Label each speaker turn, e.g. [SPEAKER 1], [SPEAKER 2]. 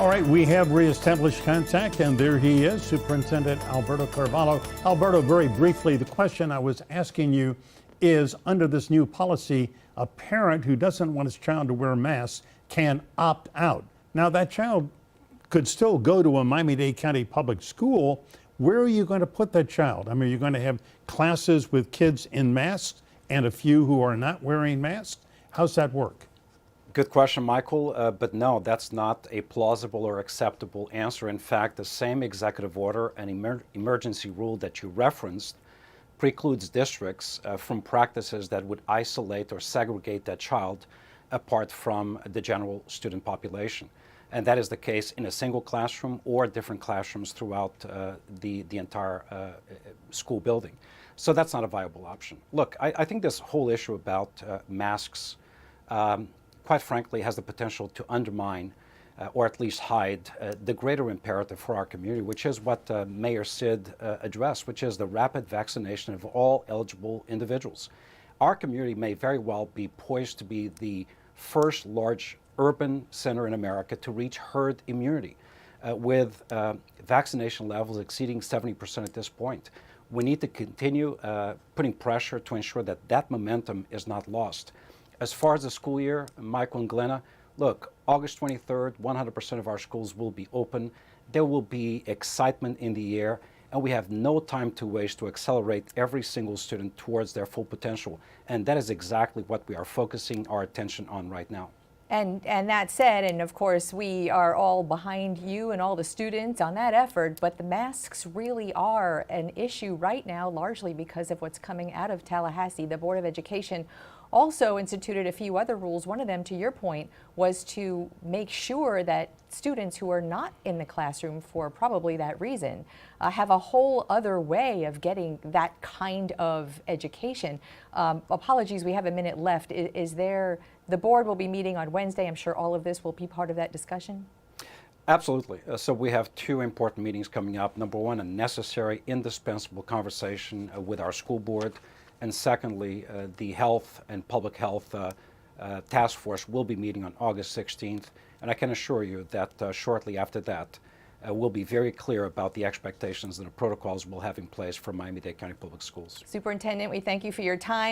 [SPEAKER 1] All right, we have reestablished contact, and there he is, Superintendent Alberto Carvalho. Alberto, very briefly, the question I was asking you is, under this new policy, a parent who doesn't want his child to wear masks can opt out. Now, that child could still go to a Miami-Dade County public school. Where are you going to put that child? I mean, are you going to have classes with kids in masks and a few who are not wearing masks? How's that work?
[SPEAKER 2] Good question, Michael, but no, that's not a plausible or acceptable answer. In fact, the same executive order and emergency rule that you referenced precludes districts from practices that would isolate or segregate that child apart from the general student population. And that is the case in a single classroom or different classrooms throughout the entire school building. So that's not a viable option. Look, I think this whole issue about masks quite frankly, has the potential to undermine or at least hide the greater imperative for our community, which is what Mayor Sid addressed, which is the rapid vaccination of all eligible individuals. Our community may very well be poised to be the first large urban center in America to reach herd immunity with vaccination levels exceeding 70% at this point. We need to continue putting pressure to ensure that that momentum is not lost. As far as the school year, Michael and Glenna, look, August 23rd, 100% of our schools will be open. There will be excitement in the air, and we have no time to waste to accelerate every single student towards their full potential. And that is exactly what we are focusing our attention on right now.
[SPEAKER 3] And that said, and of course, we are all behind you and all the students on that effort, but the masks really are an issue right now, largely because of what's coming out of Tallahassee. The Board of Education also instituted a few other rules. One of them, to your point, was to make sure that students who are not in the classroom for probably that reason have a whole other way of getting that kind of education. Apologies, we have a minute left. The board will be meeting on Wednesday. I'm sure all of this will be part of that discussion.
[SPEAKER 2] Absolutely. So we have two important meetings coming up. Number one, a necessary, indispensable conversation with our school board. And secondly, the Health and Public Health Task Force will be meeting on August 16th. And I can assure you that shortly after that, we'll be very clear about the expectations and the protocols we'll have in place for Miami-Dade County Public Schools.
[SPEAKER 3] Superintendent, we thank you for your time.